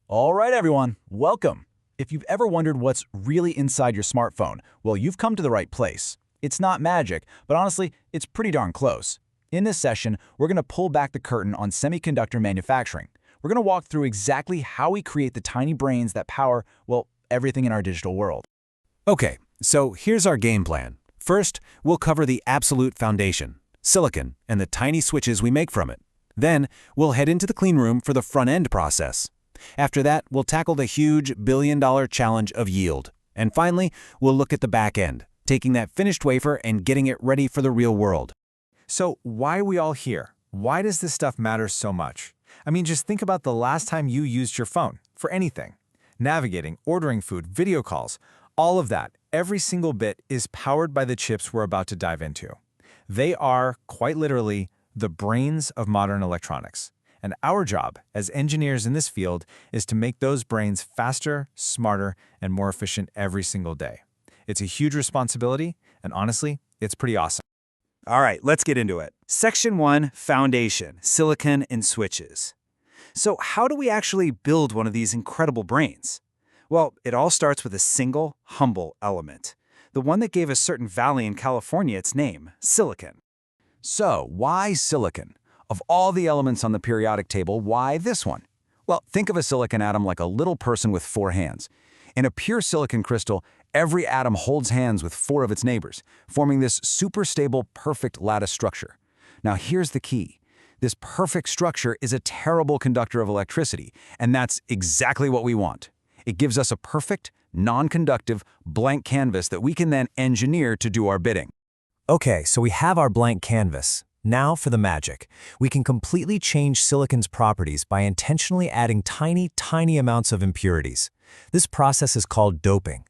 All right, everyone, welcome. If you've ever wondered what's really inside your smartphone, well, you've come to the right place. It's not magic, but honestly, it's pretty darn close. In this session, we're going to pull back the curtain on semiconductor manufacturing. We're going to walk through exactly how we create the tiny brains that power, well, everything in our digital world. Okay, so here's our game plan. First, we'll cover the absolute foundation, silicon, and the tiny switches we make from it. Then, we'll head into the clean room for the front-end process. After that, we'll tackle the huge billion-dollar challenge of yield. And finally, we'll look at the back end, taking that finished wafer and getting it ready for the real world. So why are we all here? Why does this stuff matter so much? I mean, just think about the last time you used your phone for anything. Navigating, ordering food, video calls, all of that, every single bit is powered by the chips we're about to dive into. They are, quite literally, the brains of modern electronics. And our job as engineers in this field is to make those brains faster, smarter, and more efficient every single day. It's a huge responsibility, and honestly, it's pretty awesome. All right, let's get into it. Section 1, Foundation, Silicon and Switches. So how do we actually build one of these incredible brains? Well, it all starts with a single, humble element. The one that gave a certain valley in California its name, silicon. So, why silicon? Of all the elements on the periodic table, why this one? Well, think of a silicon atom like a little person with 4 hands. In a pure silicon crystal, every atom holds hands with 4 of its neighbors, forming this super stable, perfect lattice structure. Now here's the key. This perfect structure is a terrible conductor of electricity, and that's exactly what we want. It gives us a perfect, non-conductive, blank canvas that we can then engineer to do our bidding. Okay, so we have our blank canvas. Now for the magic. We can completely change silicon's properties by intentionally adding tiny, tiny amounts of impurities. This process is called doping.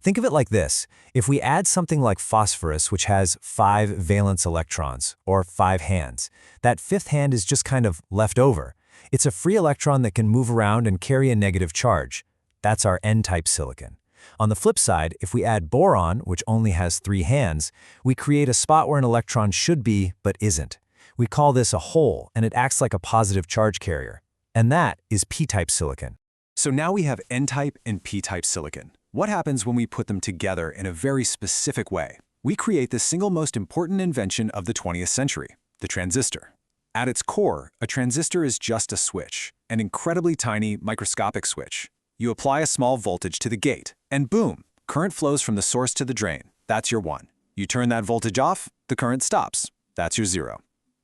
Think of it like this. If we add something like phosphorus, which has 5 valence electrons, or 5 hands, that 5th hand is just kind of left over. It's a free electron that can move around and carry a negative charge. That's our N-type silicon. On the flip side, if we add boron, which only has 3 hands, we create a spot where an electron should be, but isn't. We call this a hole, and it acts like a positive charge carrier. And that is P-type silicon. So now we have N-type and P-type silicon. What happens when we put them together in a very specific way? We create the single most important invention of the 20th century, the transistor. At its core, a transistor is just a switch, an incredibly tiny, microscopic switch. You apply a small voltage to the gate, and boom, current flows from the source to the drain. That's your 1. You turn that voltage off, the current stops. That's your 0.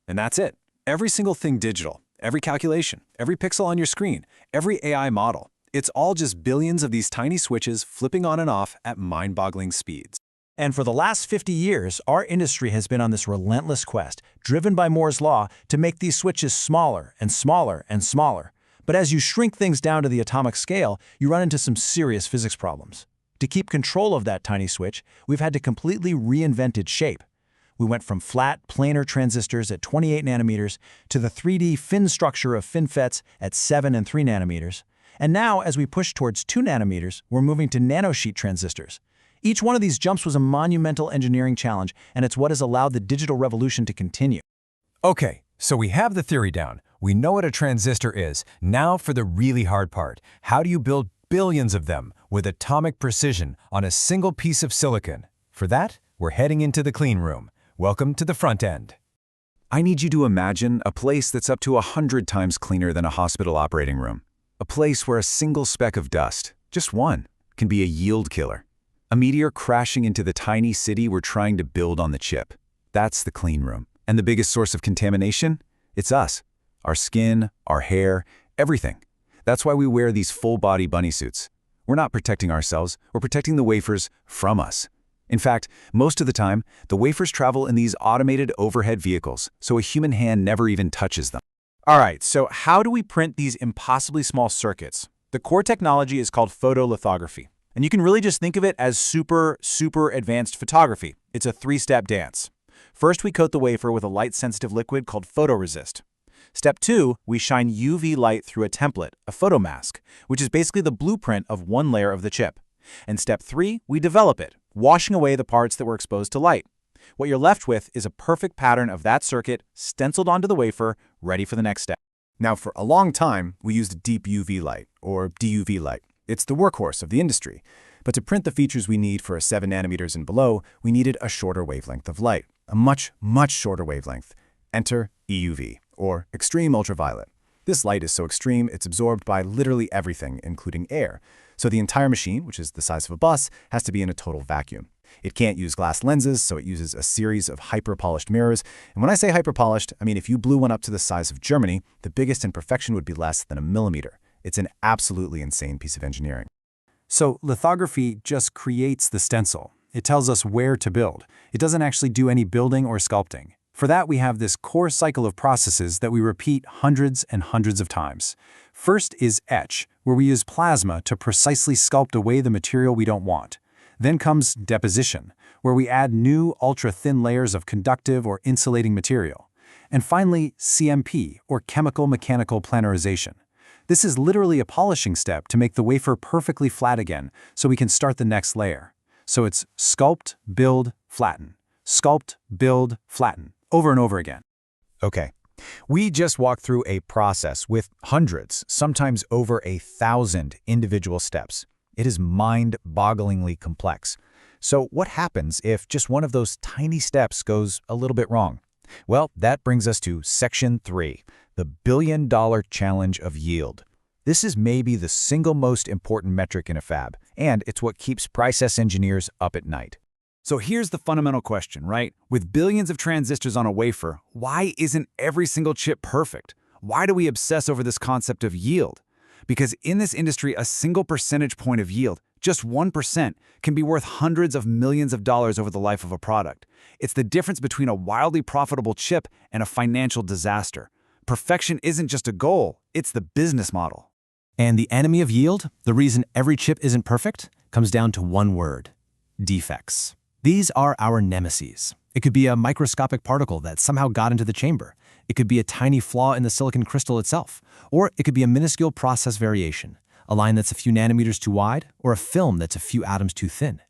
And that's it. Every single thing digital, every calculation, every pixel on your screen, every AI model, it's all just billions of these tiny switches flipping on and off at mind-boggling speeds. And for the last 50 years, our industry has been on this relentless quest, driven by Moore's law, to make these switches smaller and smaller and smaller. But as you shrink things down to the atomic scale, you run into some serious physics problems. To keep control of that tiny switch, we've had to completely reinvent its shape. We went from flat, planar transistors at 28 nanometers to the 3D fin structure of FinFETs at 7 and 3 nanometers. And now, as we push towards 2 nanometers, we're moving to nanosheet transistors. Each one of these jumps was a monumental engineering challenge, and it's what has allowed the digital revolution to continue. Okay, so we have the theory down. We know what a transistor is. Now for the really hard part. How do you build billions of them with atomic precision on a single piece of silicon? For that, we're heading into the clean room. Welcome to the front end. I need you to imagine a place that's up to 100 times cleaner than a hospital operating room. A place where a single speck of dust, just one, can be a yield killer. A meteor crashing into the tiny city we're trying to build on the chip. That's the clean room. And the biggest source of contamination? It's us. Our skin, our hair, everything. That's why we wear these full-body bunny suits. We're not protecting ourselves, we're protecting the wafers from us. In fact, most of the time, the wafers travel in these automated overhead vehicles, so a human hand never even touches them. All right, so how do we print these impossibly small circuits? The core technology is called photolithography. And you can really just think of it as super advanced photography. It's a 3-step dance. First, we coat the wafer with a light-sensitive liquid called photoresist. Step 2, we shine UV light through a template, a photomask, which is basically the blueprint of one layer of the chip. And step 3, we develop it, washing away the parts that were exposed to light. What you're left with is a perfect pattern of that circuit stenciled onto the wafer, ready for the next step. Now, for a long time, we used deep UV light, or DUV light. It's the workhorse of the industry. But to print the features we need for a 7 nanometers and below, we needed a shorter wavelength of light, a much, much shorter wavelength. Enter EUV, or extreme ultraviolet. This light is so extreme, it's absorbed by literally everything, including air. So the entire machine, which is the size of a bus, has to be in a total vacuum. It can't use glass lenses, so it uses a series of hyper-polished mirrors. And when I say hyper-polished, I mean if you blew one up to the size of Germany, the biggest imperfection would be less than a millimeter. It's an absolutely insane piece of engineering. So lithography just creates the stencil. It tells us where to build. It doesn't actually do any building or sculpting. For that, we have this core cycle of processes that we repeat hundreds and hundreds of times. First is etch, where we use plasma to precisely sculpt away the material we don't want. Then comes deposition, where we add new ultra-thin layers of conductive or insulating material. And finally, CMP, or chemical mechanical planarization. This is literally a polishing step to make the wafer perfectly flat again so we can start the next layer. So it's sculpt, build, flatten. Sculpt, build, flatten. Over and over again. Okay, we just walked through a process with hundreds, sometimes over 1,000 individual steps. It is mind-bogglingly complex. So what happens if just one of those tiny steps goes a little bit wrong? Well, that brings us to Section 3, the billion-dollar challenge of yield. This is maybe the single most important metric in a fab, and it's what keeps process engineers up at night. So here's the fundamental question, right? With billions of transistors on a wafer, why isn't every single chip perfect? Why do we obsess over this concept of yield? Because in this industry, a single percentage point of yield, just 1%, can be worth hundreds of millions of dollars over the life of a product. It's the difference between a wildly profitable chip and a financial disaster. Perfection isn't just a goal, it's the business model. And the enemy of yield, the reason every chip isn't perfect, comes down to one word: defects. These are our nemeses. It could be a microscopic particle that somehow got into the chamber. It could be a tiny flaw in the silicon crystal itself. Or it could be a minuscule process variation, a line that's a few nanometers too wide, or a film that's a few atoms too thin.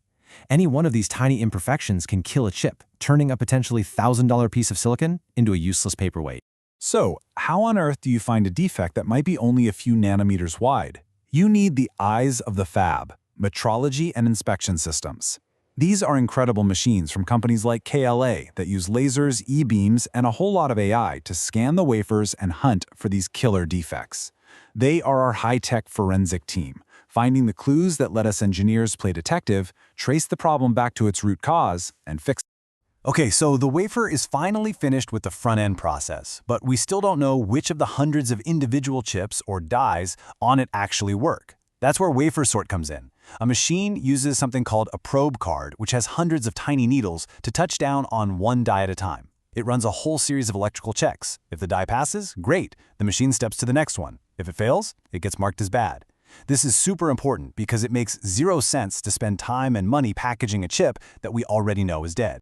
Any one of these tiny imperfections can kill a chip, turning a potentially $1,000 piece of silicon into a useless paperweight. So, how on earth do you find a defect that might be only a few nanometers wide? You need the eyes of the fab, metrology and inspection systems. These are incredible machines from companies like KLA that use lasers, e-beams, and a whole lot of AI to scan the wafers and hunt for these killer defects. They are our high-tech forensic team, finding the clues that let us engineers play detective, trace the problem back to its root cause, and fix it. Okay, so the wafer is finally finished with the front-end process, but we still don't know which of the hundreds of individual chips or dies on it actually work. That's where wafer sort comes in. A machine uses something called a probe card, which has hundreds of tiny needles to touch down on one die at a time. It runs a whole series of electrical checks. If the die passes, great, the machine steps to the next one. If it fails, it gets marked as bad. This is super important because it makes zero sense to spend time and money packaging a chip that we already know is dead.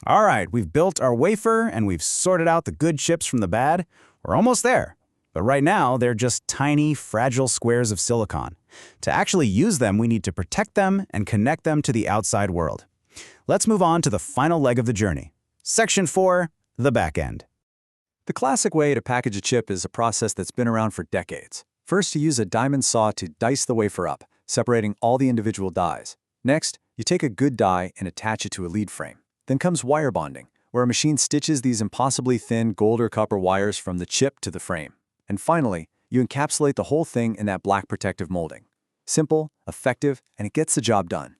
All right, we've built our wafer and we've sorted out the good chips from the bad. We're almost there. But right now, they're just tiny, fragile squares of silicon. To actually use them, we need to protect them and connect them to the outside world. Let's move on to the final leg of the journey. Section 4, the back end. The classic way to package a chip is a process that's been around for decades. First, you use a diamond saw to dice the wafer up, separating all the individual dies. Next, you take a good die and attach it to a lead frame. Then comes wire bonding, where a machine stitches these impossibly thin gold or copper wires from the chip to the frame. And finally, you encapsulate the whole thing in that black protective molding. Simple, effective, and it gets the job done.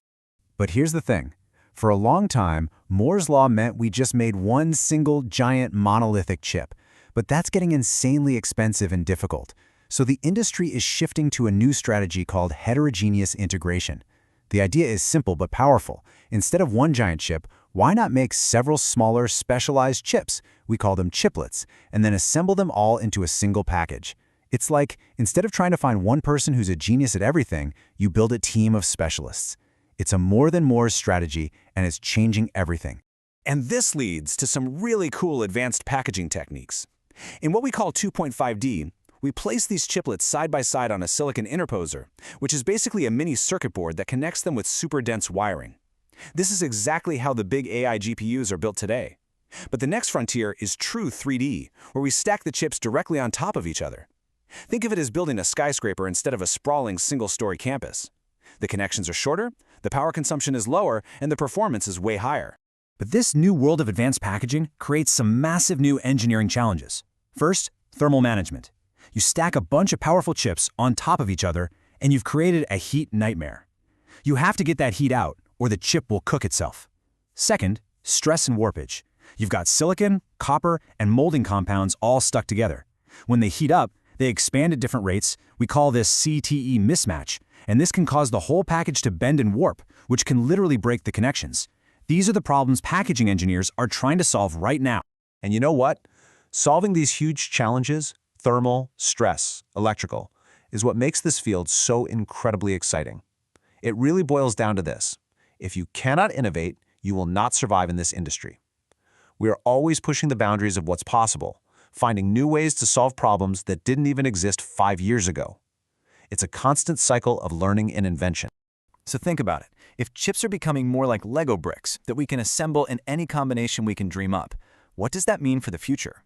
But here's the thing. For a long time, Moore's Law meant we just made one single giant monolithic chip. But that's getting insanely expensive and difficult. So the industry is shifting to a new strategy called heterogeneous integration. The idea is simple but powerful. Instead of one giant chip, why not make several smaller, specialized chips? We call them chiplets, and then assemble them all into a single package. It's like, instead of trying to find one person who's a genius at everything, you build a team of specialists. It's a more than Moore's strategy, and it's changing everything. And this leads to some really cool advanced packaging techniques. In what we call 2.5D, we place these chiplets side by side on a silicon interposer, which is basically a mini circuit board that connects them with super dense wiring. This is exactly how the big AI GPUs are built today. But the next frontier is true 3D, where we stack the chips directly on top of each other. Think of it as building a skyscraper instead of a sprawling single-story campus. The connections are shorter, the power consumption is lower, and the performance is way higher. But this new world of advanced packaging creates some massive new engineering challenges. First, thermal management. You stack a bunch of powerful chips on top of each other, and you've created a heat nightmare. You have to get that heat out, or the chip will cook itself. Second, stress and warpage. You've got silicon, copper, and molding compounds all stuck together. When they heat up, they expand at different rates. We call this CTE mismatch, and this can cause the whole package to bend and warp, which can literally break the connections. These are the problems packaging engineers are trying to solve right now. And you know what? Solving these huge challenges, thermal, stress, electrical, is what makes this field so incredibly exciting. It really boils down to this. If you cannot innovate, you will not survive in this industry. We are always pushing the boundaries of what's possible, finding new ways to solve problems that didn't even exist 5 years ago. It's a constant cycle of learning and invention. So think about it. If chips are becoming more like Lego bricks that we can assemble in any combination we can dream up, what does that mean for the future?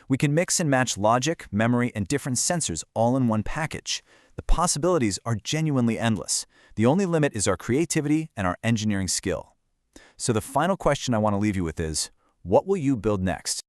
We can mix and match logic, memory, and different sensors all in one package. The possibilities are genuinely endless. The only limit is our creativity and our engineering skill. So the final question I want to leave you with is, what will you build next?